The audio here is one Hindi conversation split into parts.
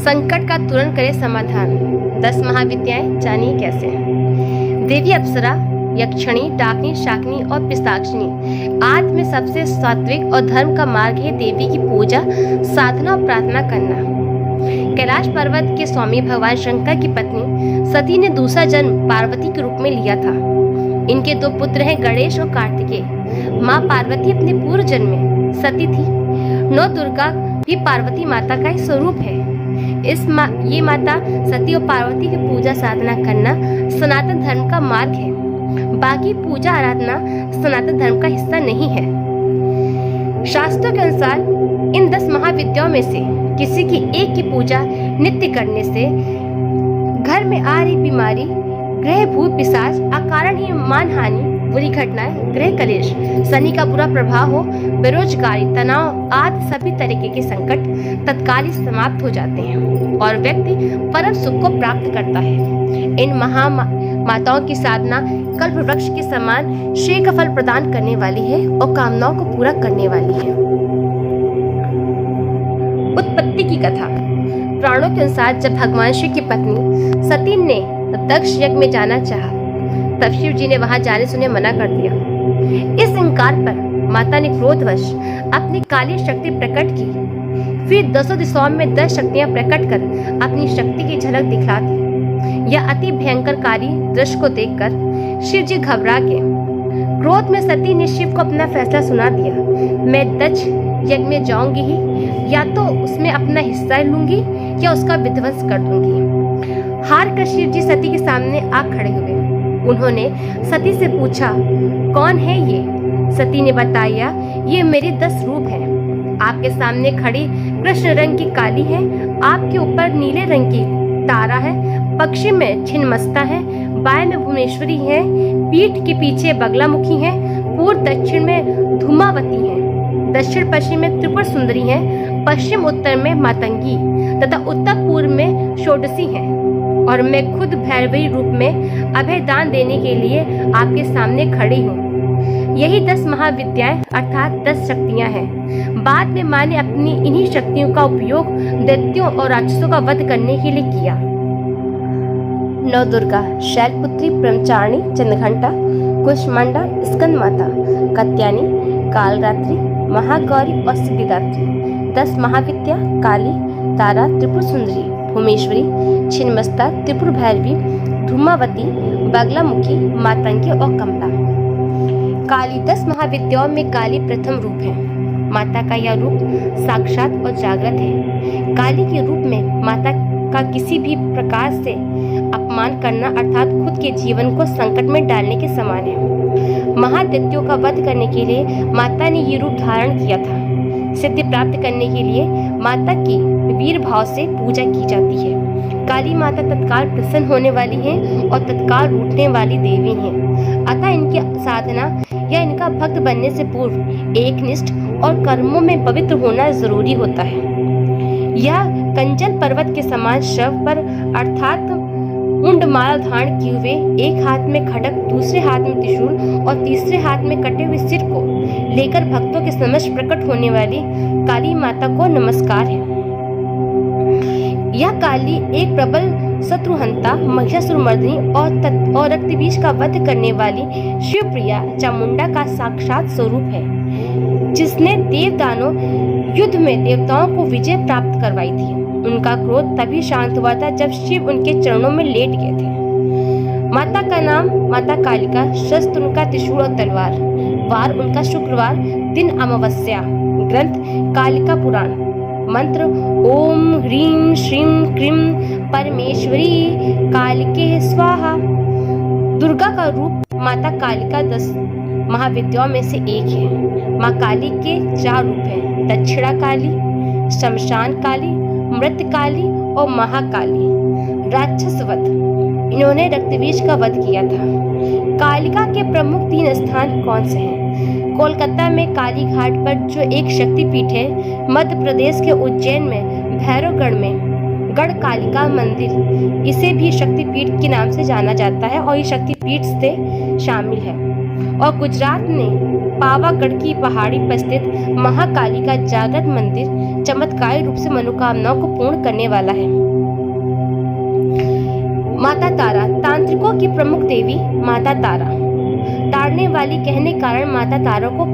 संकट का तुरंत करे समाधान। 10 महाविद्याएं जानिए कैसे। देवी अप्सरा, यक्षिणी, डाकिनी, शाकिनी और पिशाचिनी। आदि में सबसे सात्विक और धर्म का मार्ग है देवी की पूजा, साधना और प्रार्थना करना। कैलाश पर्वत के स्वामी भगवान शंकर की पत्नी सती ने दूसरा जन्म पार्वती के रूप में लिया था। इनके 2 पुत्र हैं, गणेश और कार्तिकेय। माँ पार्वती अपने पूर्व जन्म में सती थी। 9 दुर्गा भी पार्वती माता का एक स्वरूप है। ये माता सती और पार्वती की पूजा साधना करना सनातन धर्म का मार्ग है। बाकी पूजा आराधना सनातन धर्म का हिस्सा नहीं है। शास्त्रों के अनुसार इन 10 महाविद्याओं में से किसी की एक की पूजा नित्य करने से घर में आ रही बीमारी, ग्रह भूत पिशाच, अकारण ही मानहानि, बुरी घटनाएं, गृह कलेश, शनि का बुरा प्रभाव हो, बेरोजगारी, तनाव आदि सभी तरीके के संकट तत्काल ही समाप्त हो जाते हैं और व्यक्ति परम सुख को प्राप्त करता है। इन माताओं की साधना कल्प वृक्ष के समान शीघ्र फल प्रदान करने वाली है और कामनाओं को पूरा करने वाली है। उत्पत्ति की कथा। पुराणों के अनुसार जब भगवान शिव की पत्नी सती ने दक्ष यज्ञ में जाना चाहा, तब शिव जी ने वहां जाने से उन्हें मना कर दिया। इस इंकार पर माता ने क्रोधवश अपनी काली शक्ति प्रकट की। फिर 10 दिशाओं में 10 शक्तियां प्रकट कर अपनी शक्ति की झलक दिखला दी। यह अति भयंकरकारी दृश्य को देखकर शिव जी घबरा गए। क्रोध में सती ने शिव को अपना फैसला सुना दिया। मैं दक्ष यज्ञ में जाऊंगी ही, या तो उसमें अपना हिस्सा लूंगी या उसका विध्वंस कर दूंगी। हार कर शिव जी सती के सामने आ खड़े हुए। उन्होंने सती से पूछा, कौन है ये? सती ने बताया, ये मेरे 10 रूप हैं। आपके सामने खड़ी कृष्ण रंग की काली है, आपके ऊपर नीले रंग की तारा है, पश्चिम में छिन्नमस्ता है, बाएं में भुवनेश्वरी है, पीठ के पीछे बगलामुखी है, पूर्व दक्षिण में धूमावती है, दक्षिण पश्चिम में त्रिपुर सुंदरी है, पश्चिम उत्तर में मातंगी तथा उत्तर पूर्व में षोडशी है। और मैं खुद भैरवी रूप में अभय दान देने के लिए आपके सामने खड़ी हूँ। यही 10 महाविद्याएं अर्थात 10 शक्तियां हैं। बाद में माँ ने अपनी इन्हीं शक्तियों का उपयोग दैत्यों और राक्षसों का वध करने के लिए किया। 9 दुर्गा, शैलपुत्री, ब्रह्मचारिणी, चंद्रघंटा, कुष्मांडा, स्कंद माता, कात्यायनी, कालरात्रि, महागौरी और सिद्धिदात्री। 10 महाविद्या काली, तारा, त्रिपुर सुंदरी, भुवनेश्वरी, छिन्नमस्ता, त्रिपुर भैरवी, धूमावती, बगलामुखी, मातंगी और कमला। काली 10 महाविद्याओं में काली प्रथम रूप है। माता का यह रूप साक्षात और जागृत है। काली के रूप में माता का किसी भी प्रकार से अपमान करना अर्थात खुद के जीवन को संकट में डालने के समान है। महादैत्यों का वध करने के लिए माता ने ये रूप धारण किया था। सिद्धि प्राप्त करने के लिए माता की वीर भाव से पूजा की जाती है। काली माता तत्काल प्रसन्न होने वाली है और तत्काल रूठने वाली देवी हैं। अतः इनकी साधना या इनका भक्त बनने से पूर्व एकनिष्ठ और कर्मों में पवित्र होना जरूरी होता है। यह कंचन पर्वत के समान शव पर अर्थात मुंडमाला धारण किए हुए, एक हाथ में खड्ग, दूसरे हाथ में त्रिशूल और तीसरे हाथ में कटे हुए सिर को लेकर भक्तों के समक्ष प्रकट होने वाली काली माता को नमस्कार है। यह काली एक प्रबल शत्रुहंता, महिषासुरमर्दिनी और रक्तबीज का वध करने वाली शिवप्रिया चामुंडा का साक्षात स्वरूप है, जिसने देवदानों युद्ध में देवताओं को विजय प्राप्त करवाई थी। उनका क्रोध तभी शांत हुआ था जब शिव उनके चरणों में लेट गए थे। माता का नाम माता कालिका, शस्त्र उनका त्रिशूल और तलवार, वार उनका शुक्रवार, दिन अमावस्या। ग्रंथ कालिका पुराण। मंत्र ओम ह्रीं श्रीं क्रीं परमेश्वरी कालिके स्वाहा। दुर्गा का रूप माता कालिका 10 महाविद्याओं में से एक है। माँ काली के 4 रूप हैं, दक्षिणा काली, शमशान काली, मृत काली और महाकाली। राक्षस वध। इन्होंने रक्तबीज का वध किया था। कालिका के प्रमुख 3 स्थान कौन से हैं? कोलकाता में काली घाट पर जो एक शक्तिपीठ है, मध्य प्रदेश के उज्जैन में भैरवगढ़ में गढ़ कालिका मंदिर, इसे भी शक्तिपीठ के नाम से जाना जाता है और ये शक्तिपीठ से शामिल है। और गुजरात में पावागढ़ की पहाड़ी पर स्थित महाकाली का जागृत मंदिर चमत्कारी रूप से मनोकामनाओं को पूर्ण करने वाला है। माता तारा, तांत्रिकों की प्रमुख देवी माता तारा। तारने वाली कहने कारण माता तारा को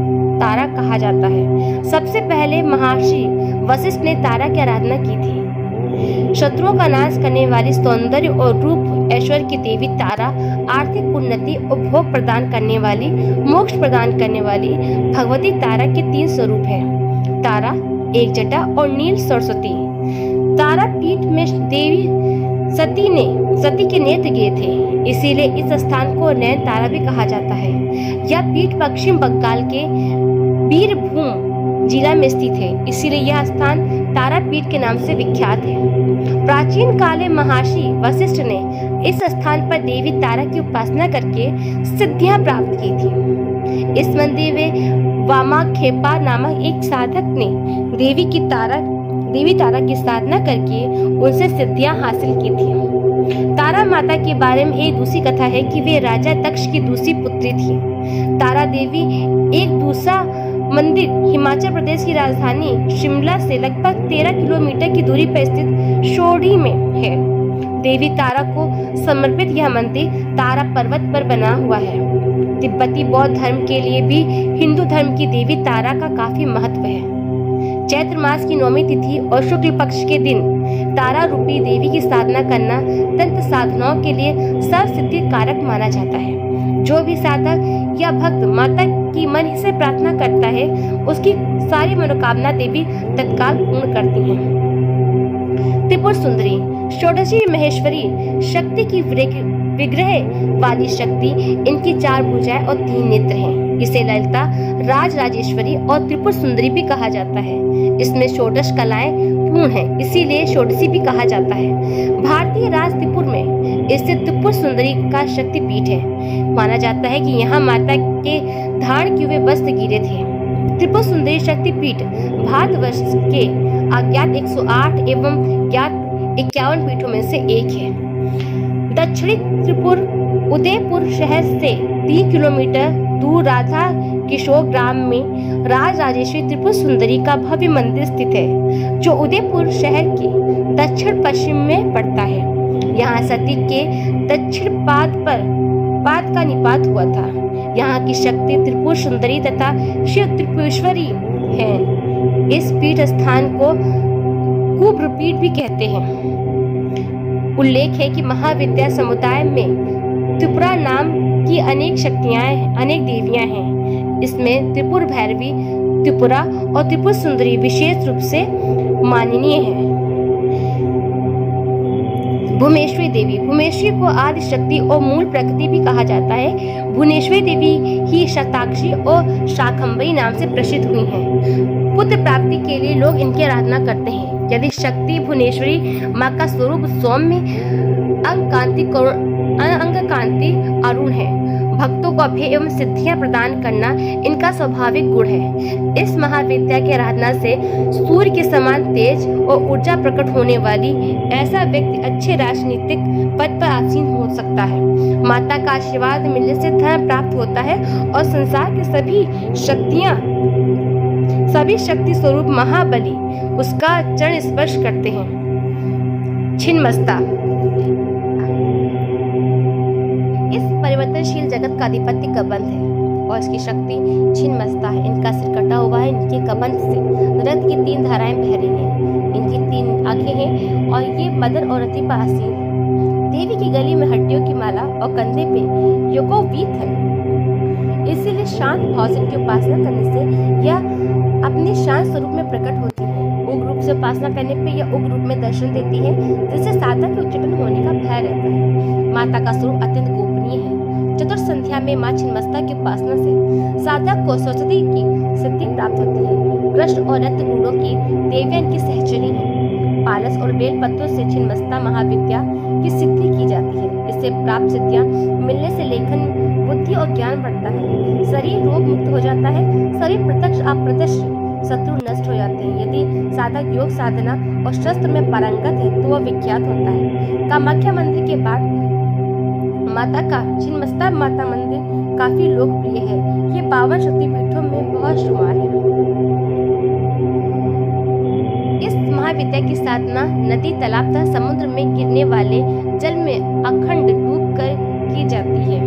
तारा कहा जाता है। सबसे पहले महर्षि वशिष्ठ ने तारा की आराधना की थी। शत्रुओं का नाश करने वाली, सौंदर्य और रूप ऐश्वर्य की देवी तारा, आर्थिक उन्नति और भोग प्रदान करने वाली, मोक्ष प्रदान करने वाली भगवती तारा के 3 स्वरूप हैं: तारा, एक जटा और नील सरस्वती। तारा पीठ में देवी सती के नेत्र गिरे थे, इसीलिए इस स्थान को नयन तारा भी कहा जाता है। यह पीठ पश्चिम बंगाल के बीरभूम जिला में स्थित है, इसीलिए यह स्थान तारापीठ के नाम से विख्यात है। प्राचीन काल में महर्षि वशिष्ठ ने इस स्थान पर देवी तारा की उपासना करके सिद्धियां प्राप्त की थी। इस मंदिर में वामाखेपा नामक एक साधक ने देवी तारा की साधना करके उनसे सिद्धियां हासिल की थी। तारा माता के बारे में एक दूसरी कथा है कि वे राजा दक्ष की दूसरी पुत्री थी। तारा देवी एक दूसरा मंदिर हिमाचल प्रदेश की राजधानी शिमला से लगभग 13 किलोमीटर की दूरी पर स्थित शोडी में है। देवी तारा को समर्पित यह मंदिर तारा पर्वत पर बना हुआ है। तिब्बती बौद्ध धर्म के लिए भी हिंदू धर्म की देवी तारा का काफी महत्व है। चैत्र मास की 9वीं तिथि और शुक्ल पक्ष के दिन तारा रूपी देवी की साधना करना तंत्र साधनाओं के लिए सर्वसिद्धि कारक माना जाता है। जो भी साधक या भक्त माता की मन से प्रार्थना करता है, उसकी सारी मनोकामना देवी तत्काल पूर्ण करती हैं। त्रिपुर सुंदरी, षोडशी महेश्वरी शक्ति की विग्रह वाली शक्ति। इनकी 4 भुजाएं और 3 नेत्र हैं। इसे ललिता, राजराजेश्वरी और त्रिपुर सुंदरी भी कहा जाता है। इसमें षोडश कलाएं पूर्ण हैं, इसीलिए षोडशी भी कहा जाता है। भारतीय राज त्रिपुर में स्थित त्रिपुर सुंदरी का शक्तिपीठ है। माना जाता है कि यहाँ माता के धारण किए हुए वस्त्र गिरे थे। त्रिपुर सुंदरी शक्तिपीठ भारतवर्ष के अज्ञात 108 एवं ज्ञात 51 पीठों में से एक है। दक्षिणी त्रिपुर उदयपुर शहर से 3 किलोमीटर दूर राधा किशोर ग्राम में राजराजेश्वरी त्रिपुर सुंदरी का भव्य मंदिर स्थित है, जो उदयपुर शहर के दक्षिण पश्चिम में पड़ता है। यहाँ सती के दक्षिण पाद का निपात हुआ था। यहाँ की शक्ति त्रिपुर सुंदरी तथा शिव त्रिपुरेश्वरी है। इस पीठ स्थान को कुब्रपीठ भी कहते हैं। उल्लेख है कि महाविद्या समुदाय में त्रिपुरा नाम की अनेक देवियां हैं। इसमें त्रिपुर भैरवी, त्रिपुरा और त्रिपुर सुंदरी विशेष रूप से माननीय है। भुवनेश्वरी देवी, भुवनेश्वरी को आदि शक्ति और मूल प्रकृति भी कहा जाता है। भुवनेश्वरी देवी ही शताक्षी और शाकंभरी नाम से प्रसिद्ध हुई हैं। पुत्र प्राप्ति के लिए लोग इनकी आराधना करते हैं। यदि शक्ति भुवनेश्वरी माँ का स्वरूप सौम्य अंग कांति अरुण है। भक्तों को अभय एवं सिद्धियां प्रदान करना इनका स्वाभाविक गुण है। इस महाविद्या की आराधना से सूर्य के समान तेज और ऊर्जा प्रकट होने वाली ऐसा व्यक्ति अच्छे राजनीतिक पद पर आसीन हो सकता है। माता का आशीर्वाद मिलने से धन प्राप्त होता है और संसार के सभी शक्ति स्वरूप महाबली उसका चरण स्पर्श करते हैं। छिन्नमस्ता, इस परिवर्तनशील जगत का अधिपति कबंध है और इसकी शक्ति छिन्नमस्ता है। इनका सिर कटा हुआ है। इनके कबंध से रथ की 3 धाराएं बह रही हैं। इनकी 3 आंखें हैं और ये मदन और रति पर आसीन है। देवी की गली में हड्डियों की माला और कंधे पे योगोवीत है। इसीलिए शांत भाव से इनकी उपासना करने से यह अपने शांत स्वरूप में प्रकट होती है। उग्र रूप से उपासना करने पे यह उग्र रूप में दर्शन देती है, जिससे साधक के उच्चाटन होने का भय रहता है। माता का स्वरूप अत्यंत गोपनीय है। चतुर्थ संध्या में माँ छिन्नमस्ता की उपासना से साधक को सरस्वती की सिद्धि प्राप्त होती है। कृष्ण और रत्न गुणों की देवियां इनकी सहचरी हैं। पारस और बेल पत्रों से छिन्नमस्ता महाविद्या की सिद्धि की जाती है। इससे प्राप्त सिद्धियां मिलने से लेखन, बुद्धि और ज्ञान बढ़ता है। शरीर रोग मुक्त हो जाता है। शरीर प्रत्यक्ष अप्रत्यक्ष शत्रु नष्ट हो जाते हैं। यदि साधक योग साधना और शस्त्र में पारंगत है तो वह विख्यात होता है। कामाख्या मंदिर के बाद माता का छिन्नमस्ता माता मंदिर काफी लोकप्रिय है। ये 52 शक्तिपीठों में बहुत शुमार है। महाविद्या की साधना नदी, तालाब तथा समुद्र में गिरने वाले जल में अखंड डूब कर की जाती है।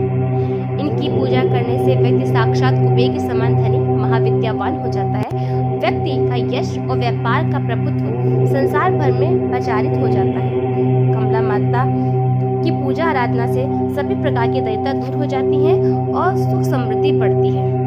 इनकी पूजा करने से व्यक्ति साक्षात कुबेर के समान धनी महाविद्यावान हो जाता है। व्यक्ति का यश और व्यापार का प्रभुत्व संसार भर में प्रचारित हो जाता है। कमला माता की पूजा आराधना से सभी प्रकार की दैत्यता दूर हो जाती है और सुख समृद्धि बढ़ती है।